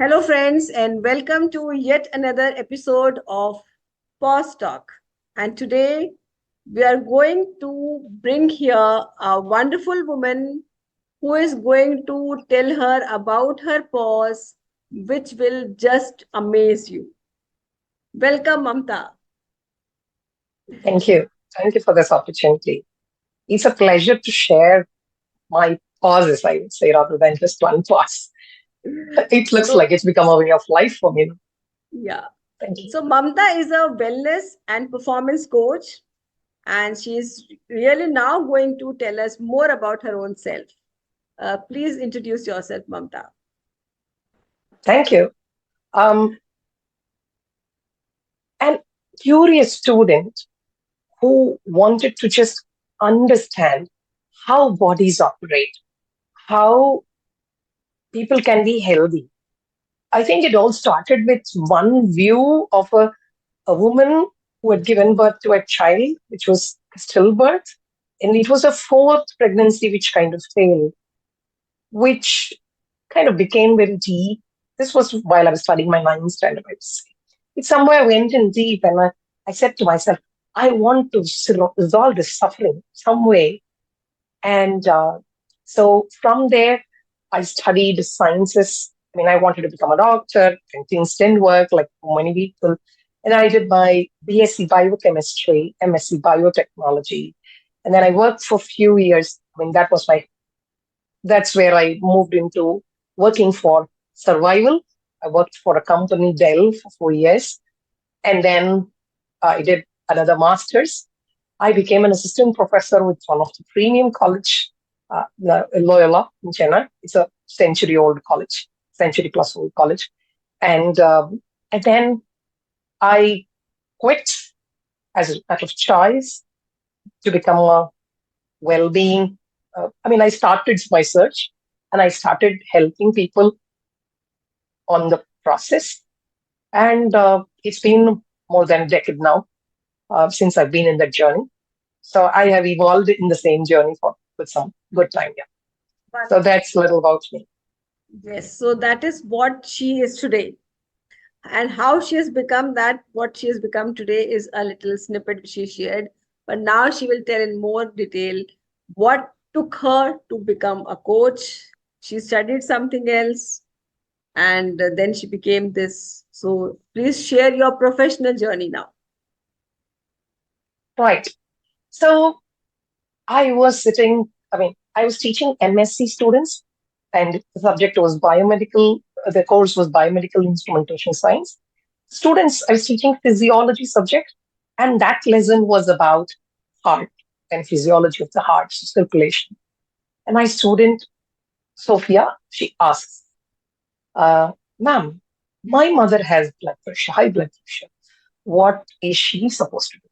Hello, friends, and welcome to yet another episode of Pause Talk. And today we are going to bring here a wonderful woman who is going to tell her about her pause, which will just amaze you. Welcome, Mamtha. Thank you. Thank you for this opportunity. It's a pleasure to share my pauses, I would say, rather than just one pause. It looks So, like it's become a way of life for me. yeah. Thank you. So, Mamta is a wellness and performance coach, and she is really now going to tell us more about her own self. Please introduce yourself, Mamta. Thank you. Um, an curious student who wanted to just understand how bodies operate, how people can be healthy. I think it all started with one view of a woman who had given birth to a child, which was stillbirth. And it was a fourth pregnancy which kind of failed, which kind of became very deep. This was while I was studying my ninth standard, I would say. It somewhere went in deep, and I said to myself, I want to resolve this suffering some way. And so from there, I studied sciences. I mean, I wanted to become a doctor, and things didn't work like for many people. And I did my BSc biochemistry, MSc biotechnology. And then I worked for a few years. I mean, that's where I moved into working for survival. I worked for a company, Dell, for 4 years. And then I did another master's. I became an assistant professor with one of the premium college, Loyola in Chennai. It's a century-old college, century plus old college. And then I quit as a matter of choice to become a well-being. I started my search and I started helping people on the process. And it's been more than a decade now since I've been in that journey. So I have evolved in the same journey for with some good time. Yeah. So Wonderful. that's a little about me. Yes, so that is what she is today. And how she has become that, what she has become today is a little snippet which she shared. But now she will tell in more detail what took her to become a coach. She studied something else and then she became this. So please share your professional journey now. Right. So I was teaching MSc students, and the subject was biomedical, the course was biomedical instrumentation science. Students, I was teaching physiology subject, and that lesson was about heart and physiology of the heart, circulation. And my student, Sophia, she asks, ma'am, my mother has blood pressure, high blood pressure. What is she supposed to do?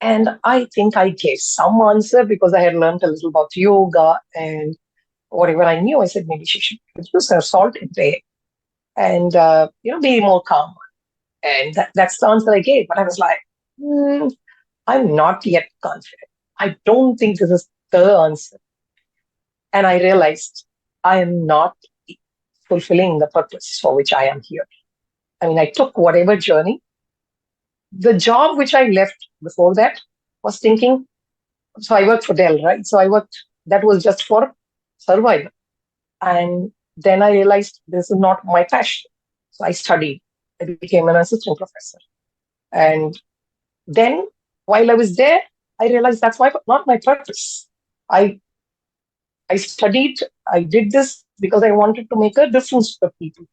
And I think I gave some answer because I had learned a little about yoga and whatever I knew. I said maybe she should reduce her salt intake and be more calm. And that's the answer I gave. But I was like, I'm not yet confident. I don't think this is the answer. And I realized I am not fulfilling the purpose for which I am here. I mean, I took whatever journey. The job which I left before that was thinking, so I worked for Dell, right? That was just for survival. And then I realized this is not my passion. So I studied. I became an assistant professor. And then while I was there, I realized not my purpose. I I studied, I did this because I wanted to make a difference for people.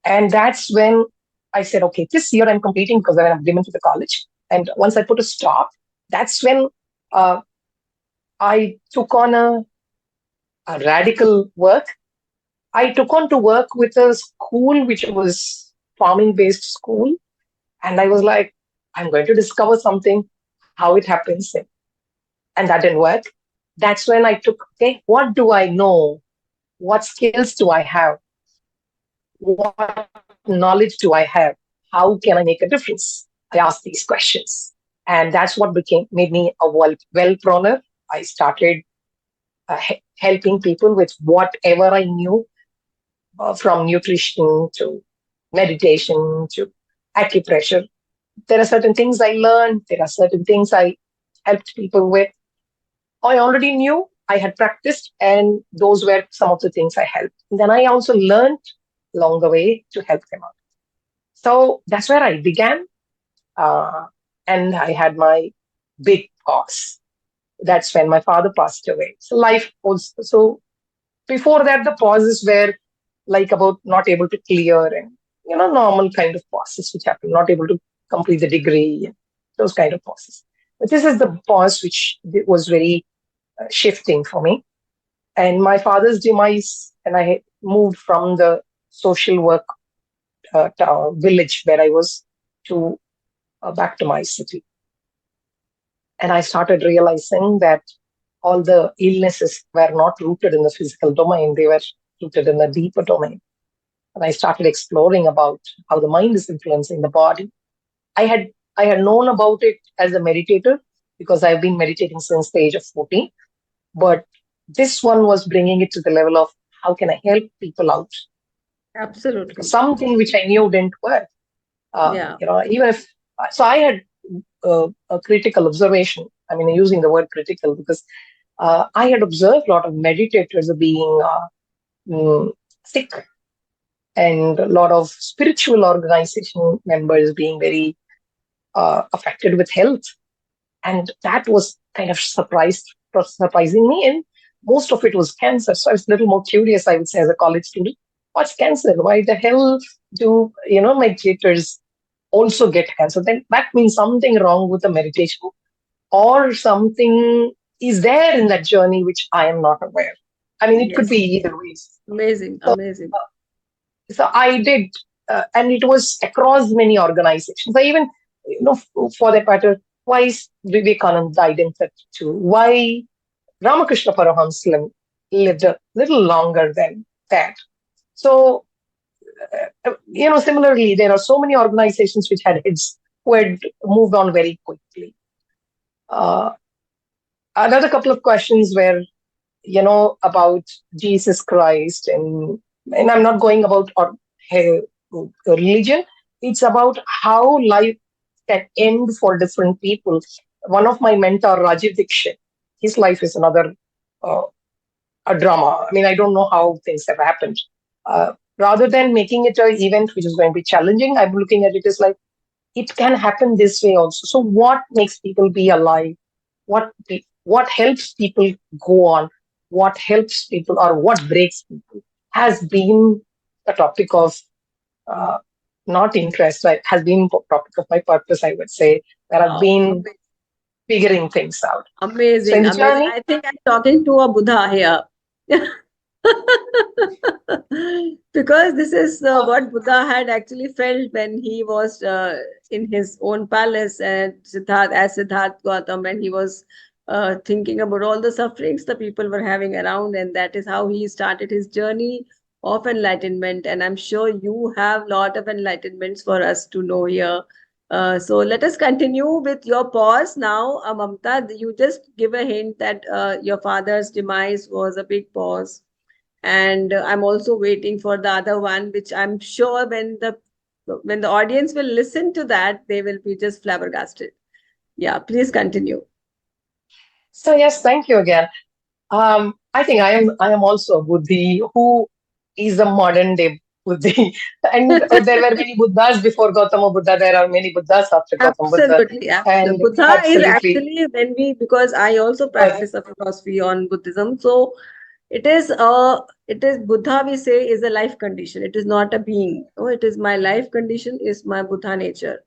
And that's when I said, okay, this year I'm completing because I have an agreement with the college. And once I put a stop, that's when uh, I took on a radical work. I took on to work with a school which was farming based school. And I was like, I'm going to discover something, how it happens. And that didn't work. That's when I took, okay, what do I know? What skills do I have? What knowledge do I have? How can I make a difference? I asked these questions. And that's what made me a well-proner. I started helping people with whatever I knew. from nutrition to meditation to acupressure. There are certain things I learned, there are certain things I helped people with. I already knew, I had practiced, and those were some of the things I helped. And then I also learned along the way to help them out. So that's where I began. Uh, and I had my big pause. That's when my father passed away. So life was so before that, the pauses were like about not able to clear and normal kind of pauses which happen, not able to complete the degree, and those kind of pauses. But this is the pause which was very shifting for me. And my father's demise, and I moved from the social work village where I was to back to my city. And I started realizing that all the illnesses were not rooted in the physical domain, they were rooted in the deeper domain. And I started exploring about how the mind is influencing the body. I had I had known about it as a meditator because I've been meditating since the age of 14. But this one was bringing it to the level of how can I help people out? Because Absolutely. something which I knew didn't work. Yeah. Even if so, I had a critical observation. I mean, using the word critical because I had observed a lot of meditators being sick and a lot of spiritual organization members being very affected with health. And that was kind of surprising me. And most of it was cancer. So I was a little more curious, I would say, as a college student. What's cancer? Why the hell do, meditators also get cancer? Then that means something wrong with the meditation or something is there in that journey which I am not aware. I mean, it could be Yes. either ways. Amazing. So, Amazing. so I did, and it was across many organizations. I even, for that matter, why Vivekananda died in 32? Why Ramakrishna Paramahamsa lived a little longer than that? So, similarly, there are so many organizations which had heads who had moved on very quickly. Uh, Another couple of questions were, about Jesus Christ, and I'm not going about uh, religion. It's about how life can end for different people. One of my mentor, Rajiv Dixit, his life is another uh, a drama. I mean, I don't know how things have happened. Rather than making it an event which is going to be challenging, I'm looking at it as like it can happen this way also. So, what makes people be alive? What helps people go on? What helps people or what breaks people has been a topic of uh, not interest, right? Has been a topic of my purpose, I would say, that I've Wow. been figuring things out. So in Amazing. the Amazing. journey, I think I'm talking to a Buddha here. Because this is uh, what Buddha had actually felt when he was in his own palace and Siddharth Gautam, and he was thinking about all the sufferings the people were having around, and that is how he started his journey of enlightenment. And I'm sure you have a lot of enlightenments for us to know here. So let us continue with your pause now, Mamta. You just give a hint that your father's demise was a big pause, and I'm also waiting for the other one, which I'm sure when the audience will listen to that, they will be just flabbergasted. Yeah, please continue. so yes, thank you again. I think I am also a Buddhi who is a modern day Buddhi. And there were many Buddhas before Gautama Buddha. There are many Buddhas after Gautama Buddha. Absolutely, absolutely. And Buddha is absolutely, actually when we, because I also uh, practice a philosophy on Buddhism. So it is Buddha, we say, is a life condition. It is not a being. Oh, it is my life condition, is my Buddha nature.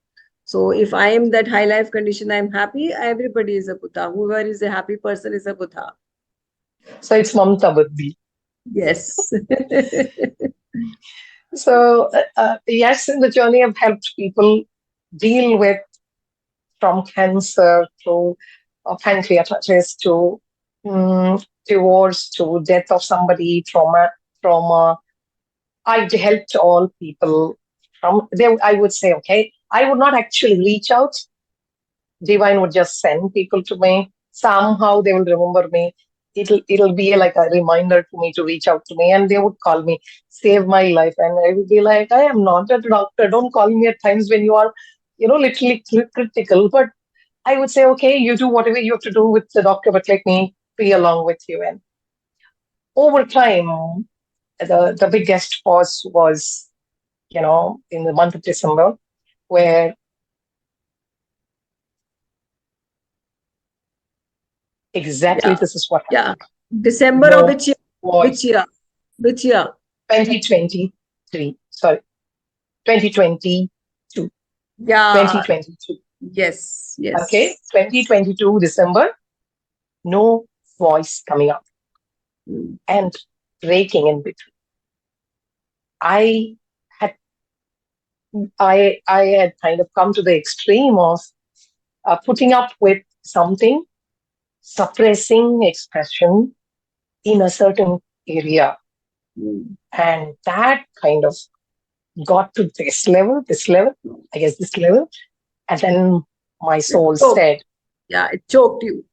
So if I am that high life condition, I'm happy, everybody is a Buddha. Whoever is a happy person is a Buddha. so it's Mamtha Buddhi. Yes. So yes, in the journey, I've helped people deal with from cancer to pancreatitis to divorce to death of somebody, trauma. I helped all people from there. I would say, okay, I would not actually reach out. Divine would just send people to me. Somehow they will remember me. it'll be like a reminder to me to reach out to me, and they would call me, save my life, and I would be like, I am not a doctor. Don't call me at times when you are, literally critical. But I would say, okay, you do whatever you have to do with the doctor, but let me be along with you. And over time, the biggest pause was, in the month of December, where exactly Yeah. this is what Yeah. happened. December of No which year? Which voice. year? Which year? 2023, sorry, 2022. Yeah. 2022. Yes. Okay, Yes. 2022 December, no voice coming up Mm. and breaking in between. I had I had kind of come to the extreme of putting up with something, suppressing expression in a certain area, Mm. and that kind of got to this level, I guess this level, and then my It soul choked. said, Yeah, it choked you.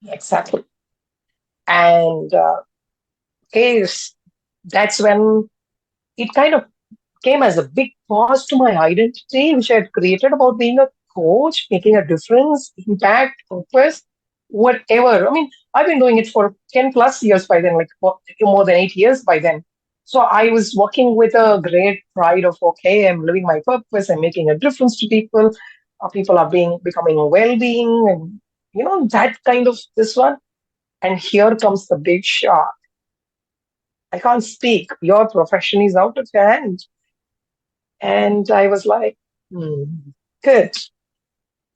exactly, and is that's when it kind of came as a big pause to my identity, which I had created about being a coach, making a difference, impact, purpose, whatever. I mean, I've been doing it for 10 plus years by then, like more than 8 years by then. So I was working with a great pride of, okay, I'm living my purpose, I'm making a difference to people. People are becoming well-being, and that kind of this one. And here comes the big shock. I can't speak. Your profession is out of your hand. And I was like, hmm, good.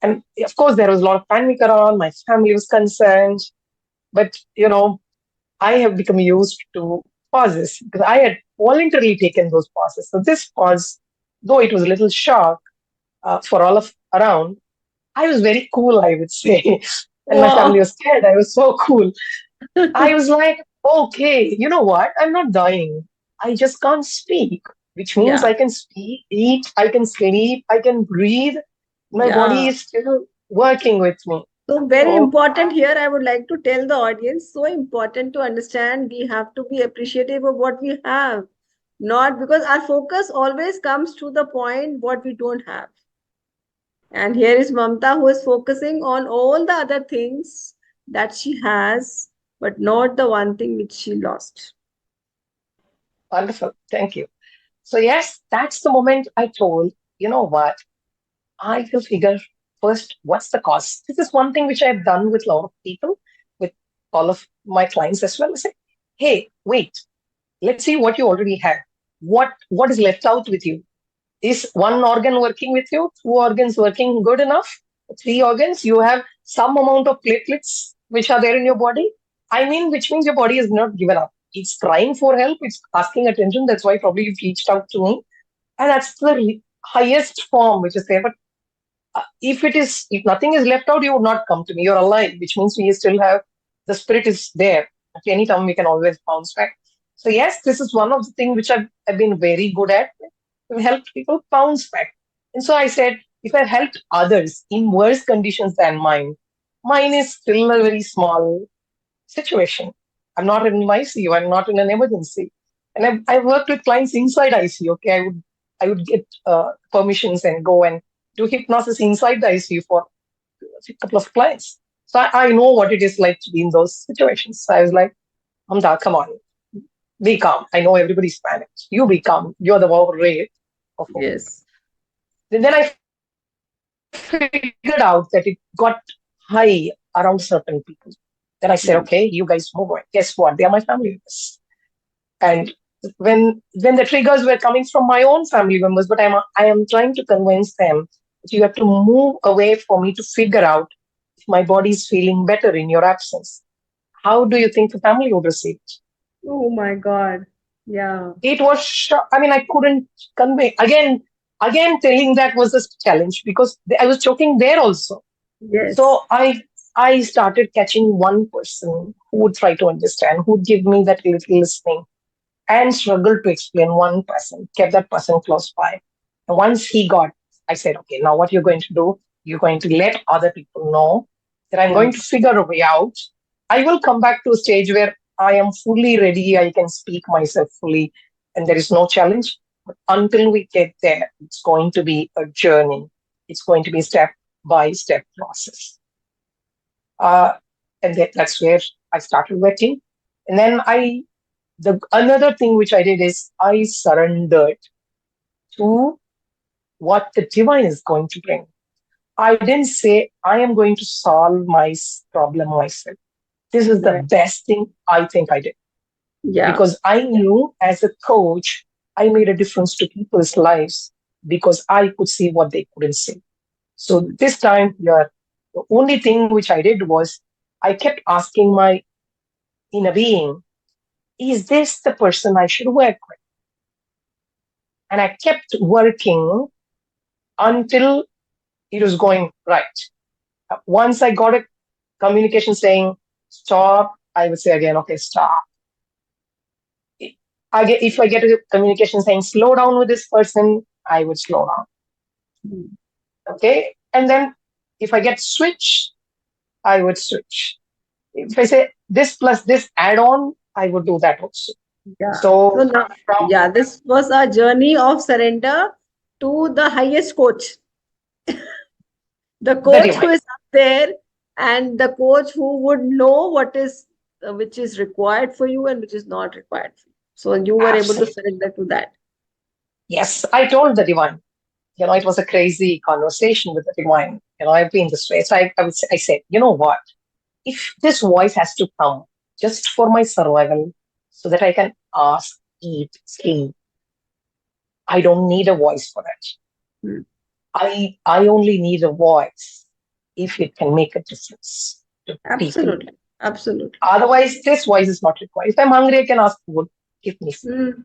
And of course, there was a lot of panic around. My family was concerned. But, I have become used to pauses because I had voluntarily taken those pauses. So this pause, though it was a little shock for all of around, I was very cool, I would say. And my family Wow. was scared. I was so cool. I was like, okay, you know what? I'm not dying. I just can't speak, which means Yeah. I can speak, eat, I can sleep, I can breathe. My body Yeah. is still working with me. So very So, important here, I would like to tell the audience, so important to understand we have to be appreciative of what we have. Not because our focus always comes to the point what we don't have. And here is Mamta who is focusing on all the other things that she has, but not the one thing which she lost. wonderful. Thank you. So, yes, that's the moment I told, you know what? I will figure first what's the cause. This is one thing which I've done with a lot of people, with all of my clients as well. I say, hey, wait, let's see what you already have. What is left out with you? Is one organ working with you? Two organs working good enough? Three organs? You have some amount of platelets which are there in your body? I mean, which means your body has not given up. It's crying for help. It's asking attention. That's why probably you've reached out to me. And that's the highest form which is there. But if nothing is left out, you would not come to me. You're alive, which means we still have the spirit is there. At any time, we can always bounce back. So yes, this is one of the things which I've been very good at. I've helped people bounce back. And so I said, if I helped others in worse conditions than mine is still a very small situation. I'm not in ICU. I'm not in an emergency. And I've worked with clients inside ICU. Okay, I would get permissions and go and do hypnosis inside the ICU for a couple of clients. So I know what it is like to be in those situations. So I was like, Amda, come on, be calm. I know everybody's panicked. You be calm. You're the ray of hope. Yes. Then I figured out that it got high around certain people. Then I said, okay, you guys move on. Guess what? They are my family members. And when the triggers were coming from my own family members, but I am trying to convince them that you have to move away for me to figure out if my body is feeling better in your absence. How do you think the family would receive it? Oh my God. Yeah. It was I mean, I couldn't convey again telling that was a challenge because I was choking there also. Yes. So I started catching one person who would try to understand, who would give me that little listening and struggled to explain one person, kept that person close by. And once he got, I said, okay, now what you're going to do, you're going to let other people know that I'm going to Yes. figure a way out. I will come back to a stage where I am fully ready, I can speak myself fully, and there is no challenge. But until we get there, it's going to be a journey. It's going to be step by step process. Uh, and that's where I started working. And then the another thing which I did is I surrendered to what the divine is going to bring. I didn't say I am going to solve my problem myself. This is the Right. best thing I think I did Yeah. because I knew as a coach, I made a difference to people's lives because I could see what they couldn't see. So Mm. this time, yeah, the only thing which I did was I kept asking my inner being, is this the person I should work with? And I kept working until it was going right. Once I got a communication saying stop, I would say again, okay, stop. If I get a communication saying slow down with this person, I would slow down. Mm. Okay. And then if I get switch, I would switch. If I say this plus this add on, I would do that also. Yeah. So So now, from yeah, this was a journey of surrender to the highest coach, the the coach who divine. is up there, and the coach who would know what is which is required for you and which is not required for you. So you were able to Absolutely. surrender to that. Yes, I told the divine. It was a crazy conversation with the divine. I've been this way. So I said, you know what? If this voice has to come just for my survival so that I can ask, eat, sleep, I don't need a voice for that. Hmm. I only need a voice if it can make a difference to people. Absolutely. Absolutely. Otherwise, this voice is not required. If I'm hungry, I can ask food. Give me food.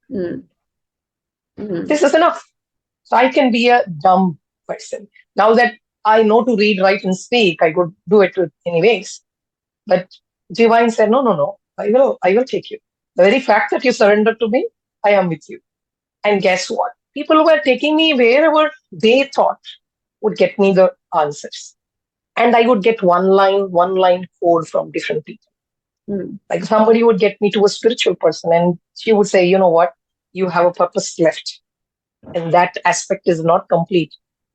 Hmm. Hmm. Hmm. This is enough. So I can be a dumb person. Now that I know to read, write, and speak, I could do it with anyways. But Divine said, no, no, no. I will take you. The very fact that you surrender to me, I am with you. And guess what? People were taking me wherever they thought would get me the answers. And I would get one line code from different people. Hmm. Like somebody would get me to a spiritual person and she would say, you know what? You have a purpose left. And that aspect is not complete.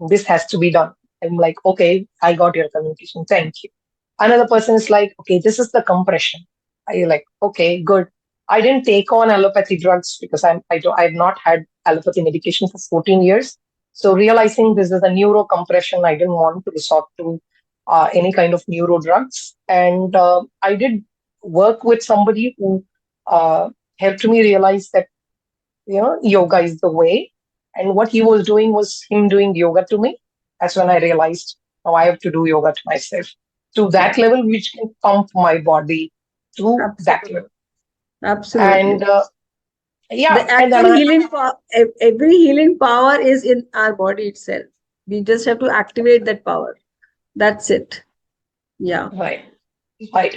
This has to be done. I'm like, okay, I got your communication. Thank you. Another person is like, okay, this is the compression. I like, okay, good. I didn't take on allopathy drugs because I've not had allopathy medication for 14 years. So realizing this is a neuro compression, I didn't want to resort to any kind of neuro drugs. And I did work with somebody who helped me realize that yoga is the way. And what he was doing was him doing yoga to me. That's when I realized, now I have to do yoga to myself to that Yeah. level, which can pump my body to that Absolutely. level. And Absolutely. yeah, The and then actual healing power, every healing power is in our body itself. We just have to activate that power. That's it. Yeah. right, right.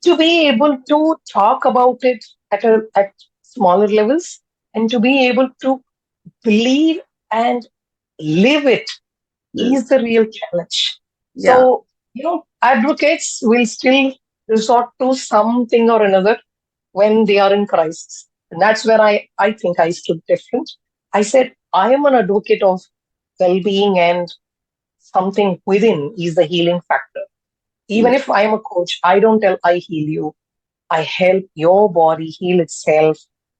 To be able to talk about it at smaller levels and to be able to believe and live it Mm. is the real challenge. Yeah. So, advocates will still resort to something or another when they are in crisis. And that's where I think I stood different. I said, I am an advocate of well being and something within is the healing factor. Even Mm. if I am a coach, I don't tell I heal you. I help your body heal itself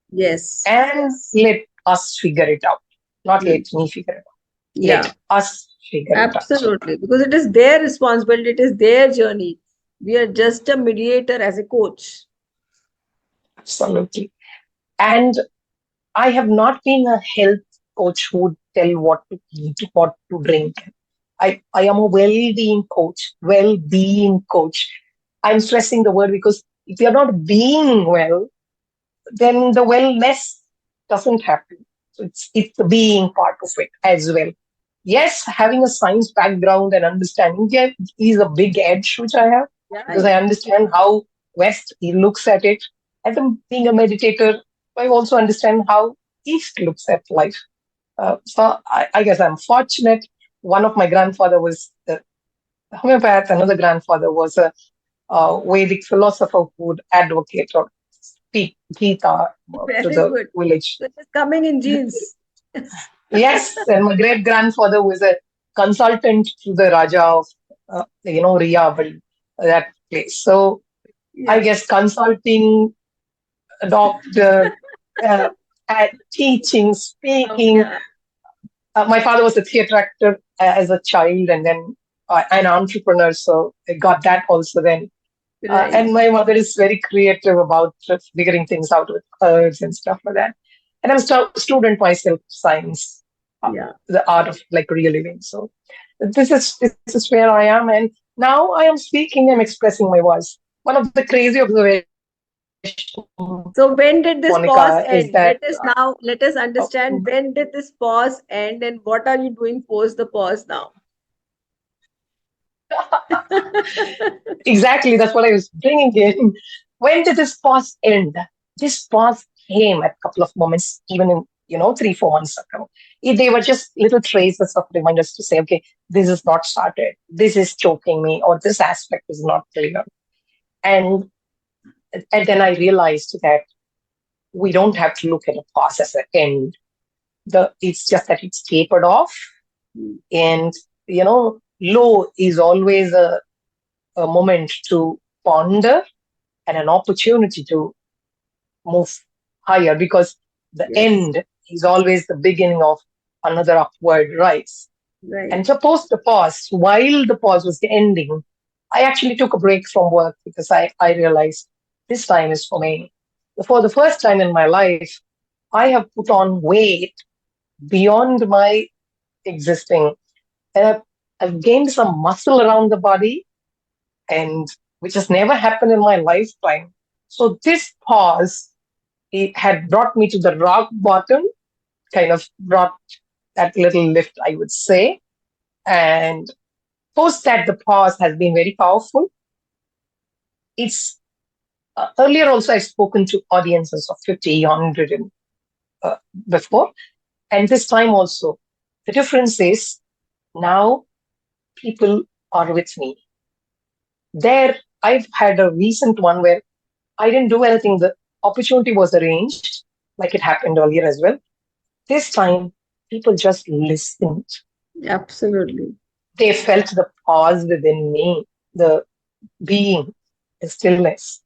Yes. and let us figure it out. Not let Mm. me figure it out. Yeah. Let us figure it out. Absolutely. Because it is their responsibility, it is their journey. We are just a mediator as a coach. Absolutely. And I have not been a health coach who would tell what to eat, what to drink. I am a well-being coach, well-being coach. I'm stressing the word because if you're not being well, then the wellness doesn't happen. So it's the being part of it as well. Yes, having a science background and understanding is a big edge which I have Yeah. because I understand how West looks at it. As being a meditator, I also understand how East looks at life. So I guess I'm fortunate. One of my grandfather was a homeopath. Another grandfather was a Vedic philosopher who would advocate or speak Gita to Very the good. village. So it is coming in genes. Yes, and my great grandfather was a consultant to the Raja of, Riyabad, that place. So I Yeah. guess consulting, a doctor, uh, at teaching, speaking. Yeah. My father was a theatre actor as a child, and then an entrepreneur. So I got that also then. Right. And my mother is very creative about figuring things out with herbs and stuff like that. And I'm a student myself, science, Yeah. the art of like real living. So this is where I am, and now I am speaking. I'm expressing my voice. One of the crazy observations, So when did this Monica, pause is end? that Let us uh, understand when did this pause end and what are you doing post the pause now? exactly, that's what I was bringing in. When did this pause end? This pause came at a couple of moments, even in 3-4 months ago. They were just little traces of reminders to say, okay, this is not started, this is choking me, or this aspect is not clear. And and then I realized that we don't have to look at a pause as an end. It's just that it's tapered off, and low is always a moment to ponder and an opportunity to move higher, because the Yes. end is always the beginning of another upward rise. Right. And suppose the pause, while the pause was ending, I actually took a break from work because I realized this time is for me. For the first time in my life, I have put on weight beyond my existing. And I've gained some muscle around the body, and which has never happened in my lifetime. So this pause, it had brought me to the rock bottom, kind of brought that little lift, I would say. And post that, the pause has been very powerful. It's earlier also I've spoken to audiences of 50, 100 and, uh, before. And this time also, the difference is now people are with me. There, I've had a recent one where I didn't do anything. The opportunity was arranged, like it happened earlier as well. This time, people just listened. Absolutely. They felt the pause within me, the being, the stillness,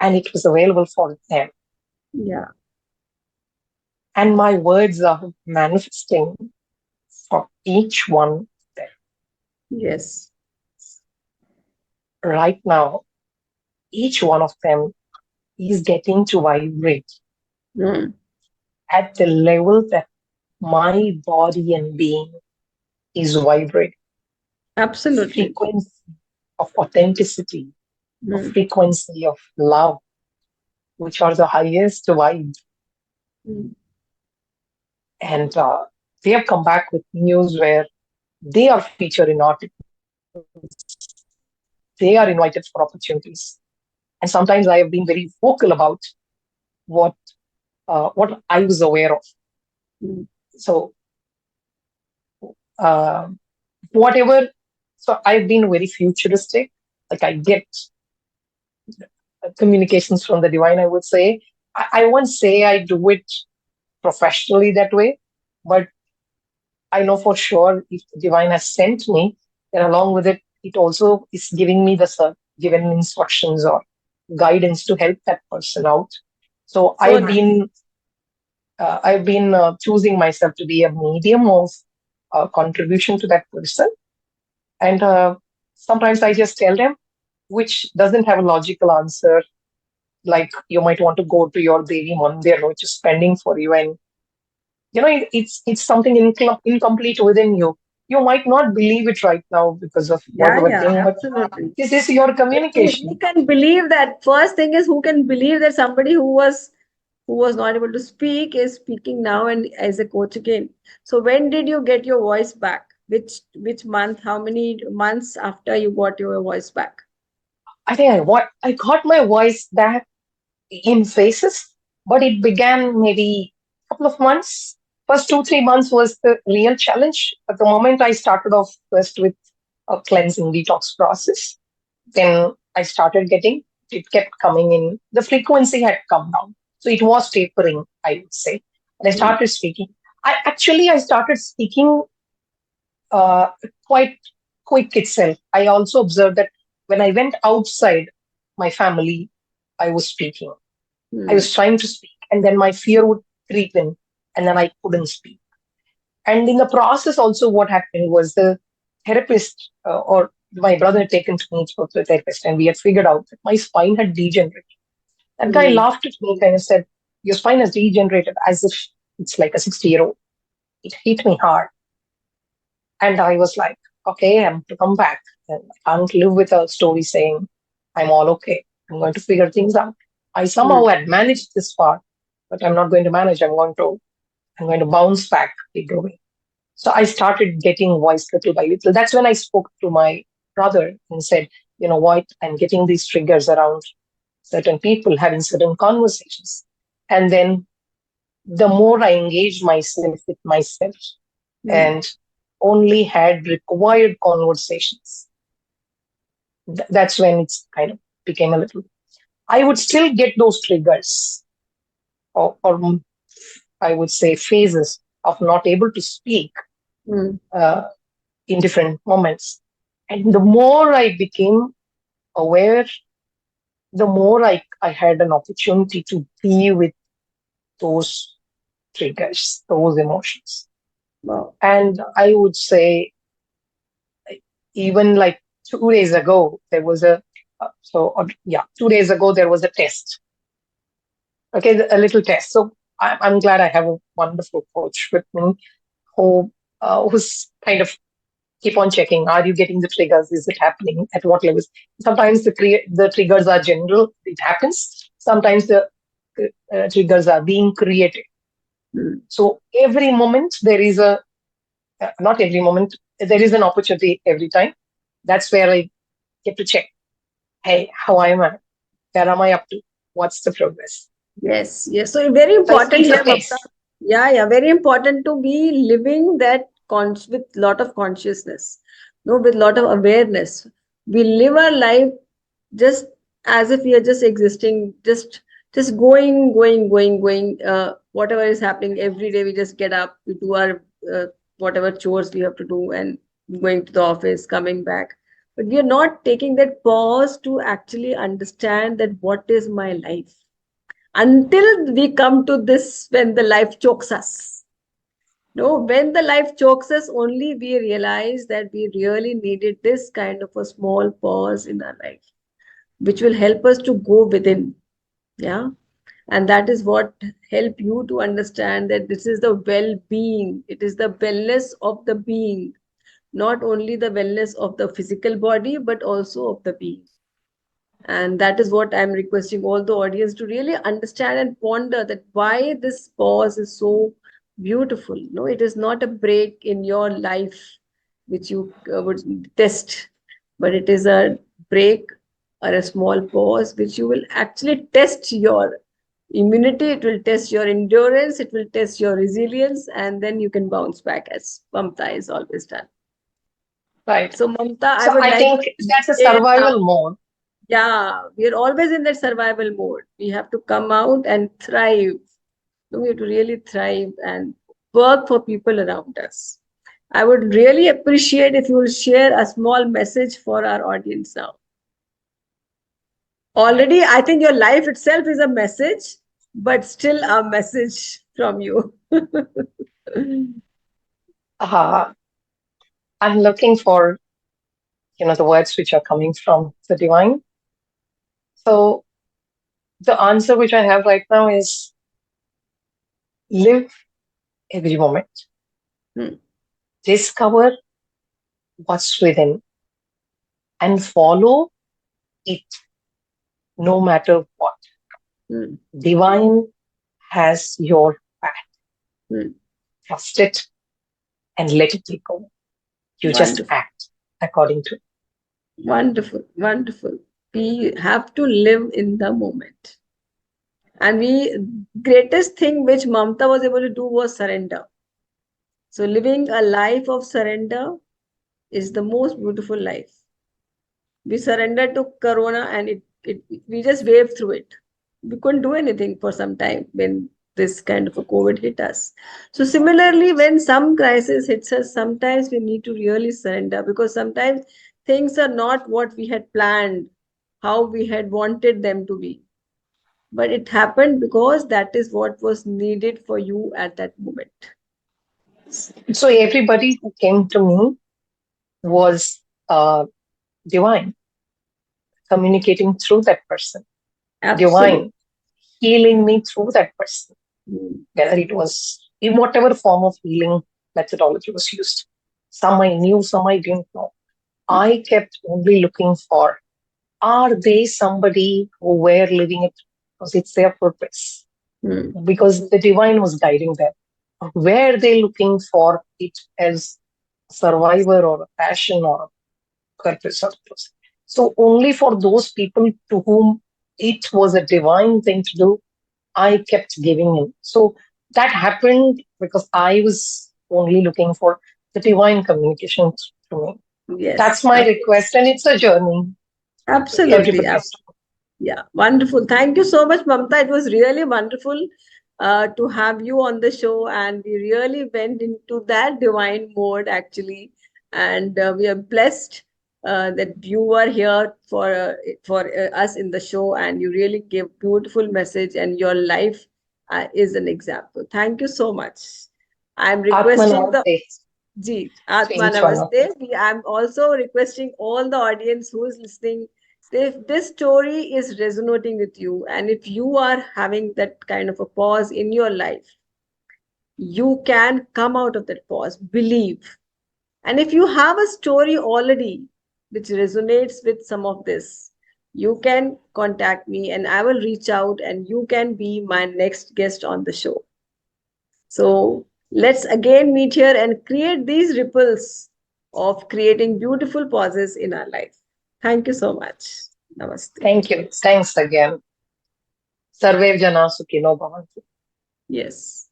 and it was available for them. Yeah. And my words are manifesting for each one of them. Yes. Right now, each one of them is getting to vibrate Mm. at the level that my body and being is vibrating. A Absolutely. frequency of authenticity, a Mm. frequency of love, which are the highest vibes. Mm. And they have come back with news where they are featured in articles, they are invited for opportunities. And sometimes I have been very vocal about what what I was aware of. Mm. So uh, whatever, so I've been very futuristic. Like I get communications from the divine, I would say. I won't say I do it professionally that way, but I know for sure if the divine has sent me, then along with it, it also is giving me the given instructions or guidance to help that person out. So So nice. I've been choosing myself to be a medium of contribution to that person, and sometimes I just tell them, which doesn't have a logical answer. Like you might want to go to your Devi Mandir, which is pending for you, and it's something incomplete within you. You might not believe it right now because of Yeah, whatever yeah, thing, but absolutely. this is your But who communication. can believe that? First thing is who can believe that somebody who was not able to speak is speaking now and as a coach again. So when did you get your voice back? Which month? How many months after you got your voice back? I think I got my voice back in phases, but it began maybe a couple of months. First 2-3 months was the real challenge. At the moment, I started off first with a cleansing detox process. Then I started getting, it kept coming in. The frequency had come down. So it was tapering, I would say. And I Hmm. started speaking. I started speaking uh, quite quick itself. I also observed that when I went outside my family, I was speaking. I Hmm. was trying to speak, and then my fear would creep in, and then I couldn't speak. And in the process, also, what happened was the therapist or my brother had taken me to the therapist, and we had figured out that my spine had degenerated. That guy Hmm. laughed at me, kind of said, "Your spine has degenerated," as if it's like a 60-year-old. It hit me hard. And I was like, okay, I'm to come back. And I can't live with a story saying, I'm all okay. I'm going to figure things out. I somehow Hmm. had managed this part, but I'm not going to manage. I'm going to bounce back big way. So I started getting voice little by little. That's when I spoke to my brother and said, you know what, I'm getting these triggers around certain people having certain conversations. And then the more I engaged myself with myself Hmm. and only had required conversations, that's when it's kind of became a little. I would still get those triggers, or I would say phases of not able to speak Hmm. uh, in different moments. And the more I became aware, the more I had an opportunity to be with those triggers, those emotions. Wow. And I would say, even like 2 days ago, there was yeah, 2 days ago, there was a test. Okay, a little test. So I'm glad I have a wonderful coach with me who's kind of keep on checking. Are you getting the triggers? Is it happening? At what levels? Sometimes the triggers are general. It happens. Sometimes the triggers are being created. Hmm. So every moment there is not every moment, there is an opportunity every time. That's where I get to check. Hey, how am I? Where am I up to? What's the progress? Yes, yes. So very So important it's a here, Mamta. phase. Yeah, yeah. Very important to be living that with lot of consciousness, no, with lot of awareness. We live our life just as if we are just existing, just going. Whatever is happening every day, we just get up, we do our whatever chores we have to do, and going to the office, coming back. But we are not taking that pause to actually understand that what is my life until we come to this when the life chokes us. No, when the life chokes us, only we realize that we really needed this kind of a small pause in our life, which will help us to go within. Yeah. And that is what help you to understand that this is the well-being. It is the wellness of the being, not only the wellness of the physical body, but also of the being. And that is what I'm requesting all the audience to really understand and ponder that why this pause is so beautiful. No, it is not a break in your life which you would test, but it is a break or a small pause which you will actually test your immunity, it will test your endurance, it will test your resilience, and then you can bounce back as Mamta is always done. Right. So, Mamta, I So would I like think you to that's a share now. survival mode. Yeah, we are always in that survival mode. We have to come out and thrive. We have to really thrive and work for people around us. I would really appreciate if you will share a small message for our audience now. Already, I think your life itself is a message, but still a message from you. Uh, I'm looking for, the words which are coming from the divine. So the answer which I have right now is live every moment. Hmm. Discover what's within and follow it no matter what. Hmm. Divine has your back. Hmm. Trust it and let it take over. You just Wonderful, act according to it. wonderful, wonderful. We have to live in the moment. And we greatest thing which Mamta was able to do was surrender. So living a life of surrender is the most beautiful life. We surrendered to corona, and we just waved through it. We couldn't do anything for some time when this kind of a COVID hit us. So similarly, when some crisis hits us, sometimes we need to really surrender, because sometimes things are not what we had planned, how we had wanted them to be. But it happened because that is what was needed for you at that moment. So everybody who came to me was divine, communicating through that person, Absolutely. divine, healing me through that person, Mm. whether it was in whatever form of healing methodology was used. Some I knew, some I didn't know. I kept only looking for, are they somebody who were living it because it's their purpose? Mm. Because the divine was guiding them. Were they looking for it as a survivor or a passion or a purpose or purpose? So only for those people to whom it was a divine thing to do, I kept giving in. So that happened because I was only looking for the divine communication to me. That's Yes, my request, and it's a journey. absolutely. Everybody has to. Yeah, wonderful. Thank you so much, Mamta. It was really wonderful to have you on the show, and we really went into that divine mode actually, and we are blessed that you are here for us in the show, and you really gave beautiful message, and your life is an example. Thank you so much. I'm Atma requesting the Namaste Ji, to Atma each one of you. Namaste. I'm also requesting all the audience who is listening, if this story is resonating with you, and if you are having that kind of a pause in your life, you can come out of that pause, believe. And if you have a story already which resonates with some of this, you can contact me and I will reach out and you can be my next guest on the show. So let's again meet here and create these ripples of creating beautiful pauses in our life. Thank you so much. Namaste. Thank you. Thanks again. Sarve Jana Sukhino Bhavantu. Yes.